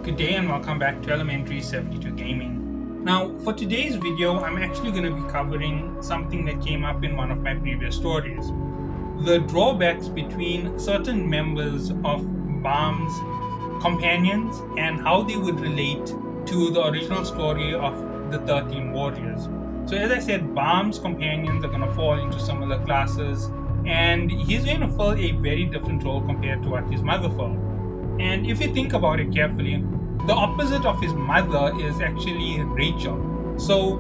Good day and welcome back to Elementary 72 Gaming. Now, for today's video, I'm actually going to be covering something that came up in one of my previous stories. The drawbacks between certain members of Baum's companions and how they would relate to the original story of the 13 Warriors. So as I said, Baum's companions are going to fall into similar classes, and he's going to fill a very different role compared to what his mother filled. And if you think about it carefully, the opposite of his mother is actually Rachel. So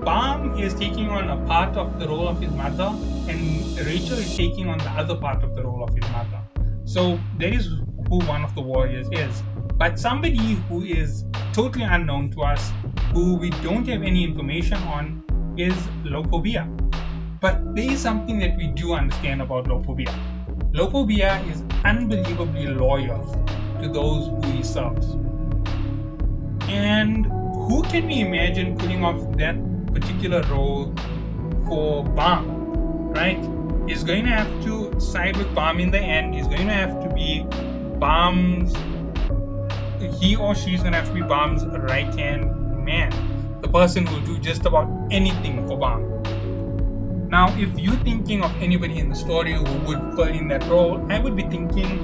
Baum is taking on a part of the role of his mother, and Rachel is taking on the other part of the role of his mother. So that is who one of the warriors is. But somebody who is totally unknown to us, who we don't have any information on, is Lopobia. But there is something that we do understand about Lopobia. Lopobia is unbelievably loyal to those who he serves. And who can we imagine pulling off that particular role for Baum, right? He's going to have to side with Baum in the end. He's going to have to be he or she is going to have to be Baum's right-hand man, the person who will do just about anything for Baum. Now, if you're thinking of anybody in the story who would fill in that role, I would be thinking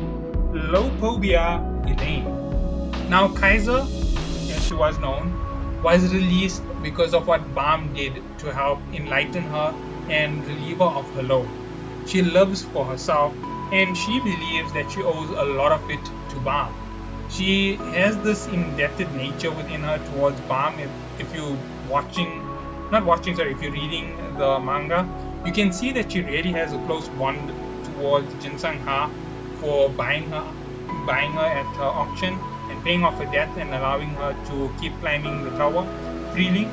Lopobia Elain. Now, Kaiser, as she was known, was released because of what Baum did to help enlighten her and relieve her of her load. She lives for herself, and she believes that she owes a lot of it to Baum. She has this indebted nature within her towards Baum. If you're if you're reading the manga, you can see that she really has a close bond towards Jinsung Ha for buying her at her auction and paying off her debt and allowing her to keep climbing the tower freely.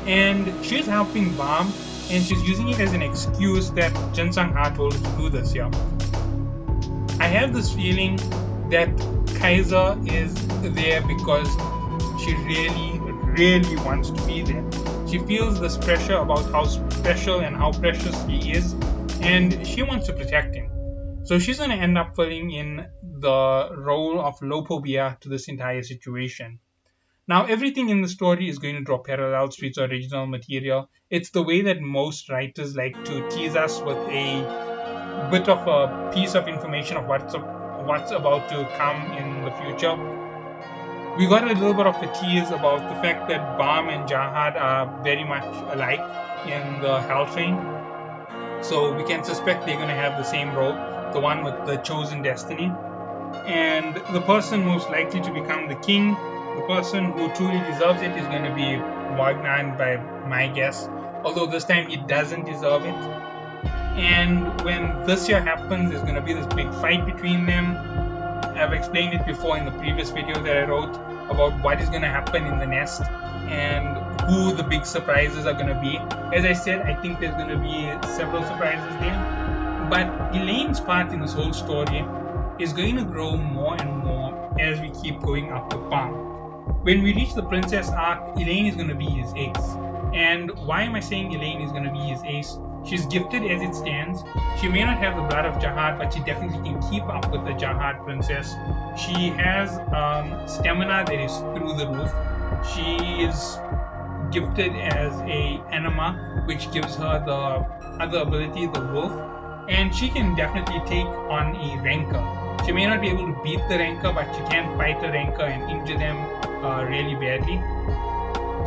And she's helping Baum, and she's using it as an excuse that Jinsung Ha told her to do this here. I have this feeling that Kaiser is there because she really wants to be there. She feels this pressure about how special and how precious he is, and she wants to protect him. So she's going to end up filling in the role of Lopobia to this entire situation. Now, everything in the story is going to draw parallels to its original material. It's the way that most writers like to tease us with a bit of a piece of information of what's about to come in the future. We got a little bit of a tease about the fact that Baum and Jahad are very much alike in the Hell Train. So we can suspect they're going to have the same role, the one with the chosen destiny. And the person most likely to become the king, the person who truly deserves it, is going to be Wagner, by my guess. Although this time he doesn't deserve it. And when this year happens, there's going to be this big fight between them. I've explained it before in the previous video that I wrote about what is going to happen in the nest and who the big surprises are going to be. As I said, I think there's going to be several surprises there. But Elain's part in this whole story is going to grow more and more as we keep going up with Baum. When we reach the princess arc, Elain is going to be his ace. And why am I saying Elain is going to be his ace? She's gifted as it stands. She may not have the blood of Jahad, but she definitely can keep up with the Jahad princess. She has stamina that is through the roof. She is gifted as a anima, which gives her the other ability, the wolf. And she can definitely take on a rancor. She may not be able to beat the rancor, but she can fight a rancor and injure them really badly.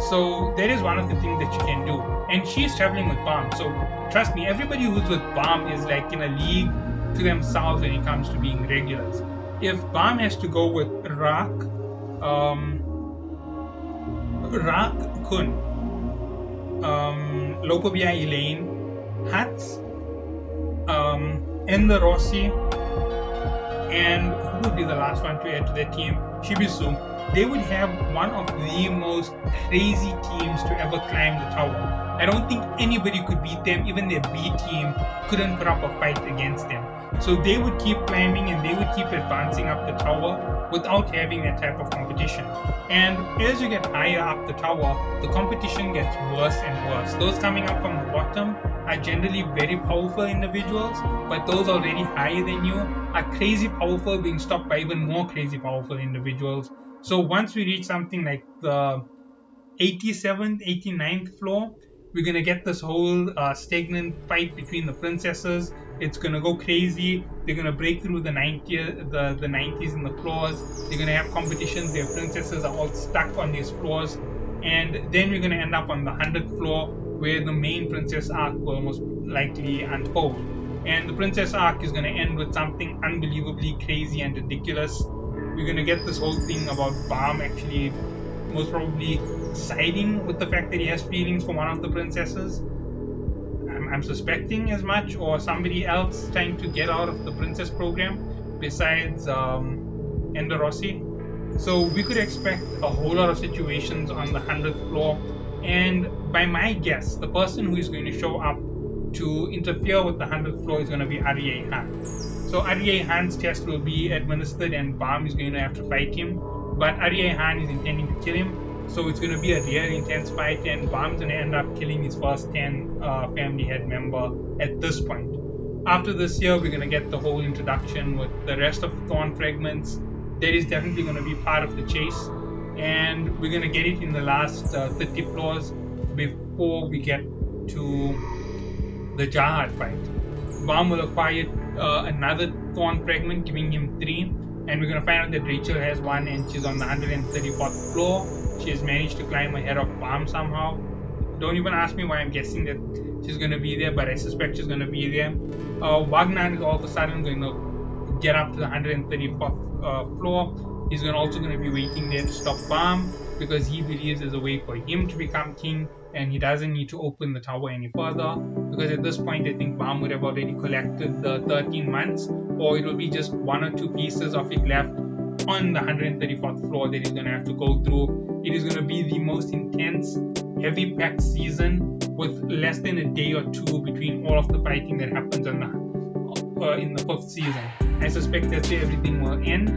So that is one of the things that she can do. And she is traveling with Baum. So trust me, everybody who's with Baum is like in a league to themselves when it comes to being regulars. If Baum has to go with Rak Kun, Lopobia Elain, Hats, and the Rossi, and who would be the last one to add to their team? Shibisu. They would have one of the most crazy teams to ever climb the tower. I don't think anybody could beat them. Even their B team couldn't put up a fight against them. So they would keep climbing and they would keep advancing up the tower without having that type of competition. And as you get higher up the tower, the competition gets worse and worse. Those coming up from the bottom are generally very powerful individuals, but those already higher than you are crazy powerful, being stopped by even more crazy powerful individuals. So once we reach something like the 87th, 89th floor, we're gonna get this whole stagnant fight between the princesses. It's gonna go crazy. They're gonna break through the 90th, the 90s in the floors. They're gonna have competitions. Their princesses are all stuck on these floors, and then we're gonna end up on the 100th floor where the main princess arc will most likely unfold. And the princess arc is gonna end with something unbelievably crazy and ridiculous. We're gonna get this whole thing about Balm actually most probably siding with the fact that he has feelings for one of the princesses. I'm suspecting as much, or somebody else trying to get out of the princess program besides Ender Rossi. So we could expect a whole lot of situations on the 100th floor. And by my guess, the person who is going to show up to interfere with the 100th floor is going to be Arye Han. So Arye Han's test will be administered, and Balm is going to have to fight him. But Arye Han is intending to kill him. So it's going to be a real intense fight, and Balm's going to end up killing his first 10 family head member at this point. After this year, we're going to get the whole introduction with the rest of the Thorn fragments. That is definitely going to be part of the chase, and we're going to get it in the last 30 floors before we get to the Jahad fight. Baum will acquire another Thorn fragment, giving him three, and we're going to find out that Rachel has one, and she's on the 134th floor. She has managed to climb ahead of Baum somehow. Don't even ask me why I'm guessing that she's going to be there, but I suspect she's going to be there. Wagner is all of a sudden going to get up to the 134th floor. He's also going to be waiting there to stop Baum because he believes there's a way for him to become king, and he doesn't need to open the tower any further, because at this point I think Baum would have already collected the 13 months, or it will be just one or two pieces of it left on the 134th floor that he's going to have to go through. It is going to be the most intense, heavy packed season with less than a day or two between all of the fighting that happens in the fifth season. I suspect that's where everything will end.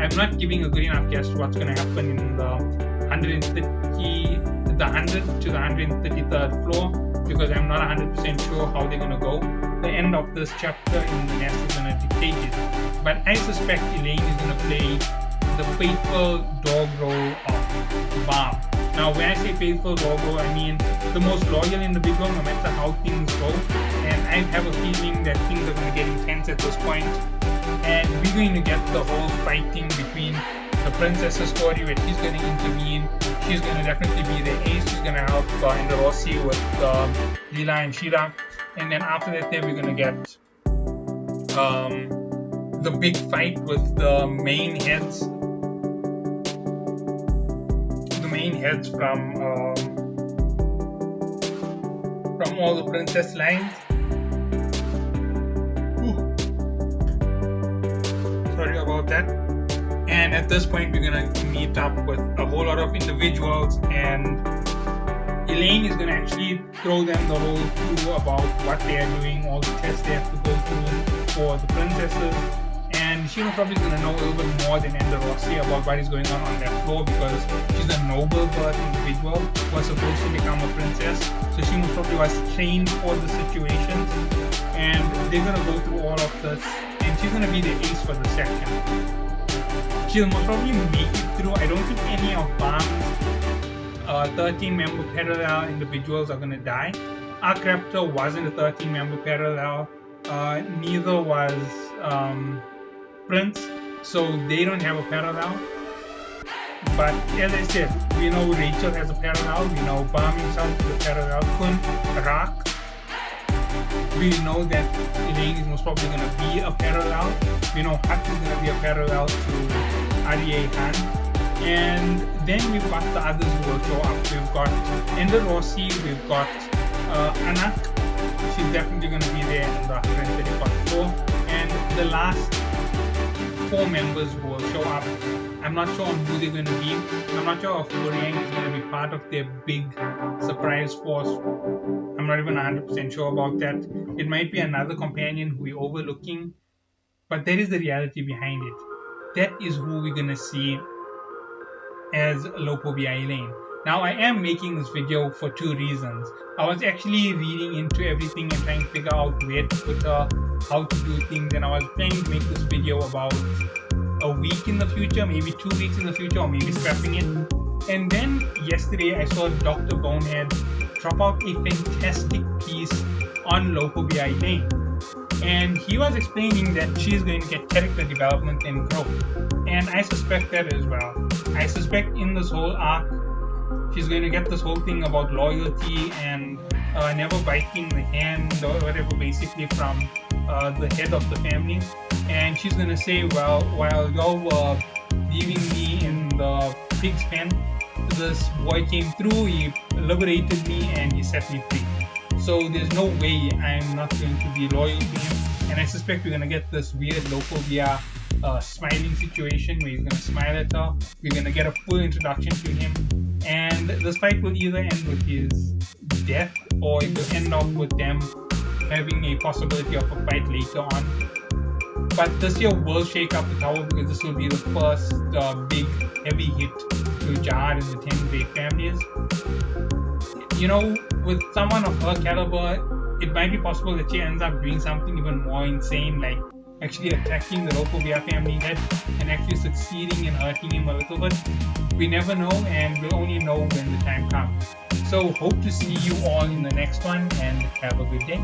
I'm not giving a good enough guess to what's going to happen in the 100th to the 133rd floor, because I'm not 100% sure how they're going to go. The end of this chapter in the nest is going to dictate it. But I suspect Elain is going to play the faithful dog role of Balm. Now, when I say faithful dog role, I mean the most loyal individual no matter how things go. And I have a feeling that things are going to get intense at this point. And we're going to get the whole fighting between the princess's story where she's going to intervene. She's going to definitely be the ace. She's going to help Ender Rossi with Lila and Shira. And then after that, we're going to get the big fight with the main heads. The main heads from all the princess lines. Sorry about that. And at this point, we're gonna meet up with a whole lot of individuals, and Elain is gonna actually throw them the whole clue about what they are doing, all the tests they have to go through for the princesses. And she's probably gonna know a little bit more than Ender Rossi about what is going on that floor, because she's a noble birth individual who was supposed to become a princess. So she most probably was trained for the situations, and they're gonna go through all of this, and she's gonna be the ace for the section. She'll most probably make it through. I don't think any of Balm's 13-member parallel individuals are going to die. Arc Raptor wasn't a 13-member parallel. Neither was Prince. So they don't have a parallel. But as I said, we know Rachel has a parallel. We know Balm himself is a parallel. Kun, Rock. We know that Elain is most probably going to be a parallel. We know Hut is going to be a parallel to Arye Han. And then we've got the others who will show up. We've got Ender Rossi, we've got Anak. She's definitely going to be there in the 134th floor. And the last 4 members who will show up, I'm not sure on who they're going to be. I'm not sure if Florian is going to be part of their big surprise force. I'm not even 100% sure about that. It might be another companion who we're overlooking. but there is the reality behind it. That is who we're gonna see as Lopobia Elain. Now, I am making this video for two reasons. I was actually reading into everything and trying to figure out where to put her, how to do things, and I was planning to make this video about a week in the future, maybe 2 weeks in the future, or maybe scrapping it. And then yesterday I saw Dr. Bonehead drop out a fantastic piece on Lopobia Elain. And he was explaining that she's going to get character development and growth. And I suspect that as well. I suspect in this whole arc, she's going to get this whole thing about loyalty and never biting the hand or whatever, basically from the head of the family. And she's going to say, well, while y'all were leaving me in the pig's pen, this boy came through, he liberated me, and he set me free. So there's no way I'm not going to be loyal to him. And I suspect we're going to get this weird Lopobia smiling situation where he's going to smile at her. We're going to get a full introduction to him. And this fight will either end with his death, or it will end up with them having a possibility of a fight later on. But this year will shake up the tower, because this will be the first big heavy hit to Jihad and the 10 great families. You know, with someone of her caliber, it might be possible that she ends up doing something even more insane, like actually attacking the Lopobia family head and actually succeeding in hurting him a little bit. We never know, and we'll only know when the time comes. So hope to see you all in the next one, and have a good day.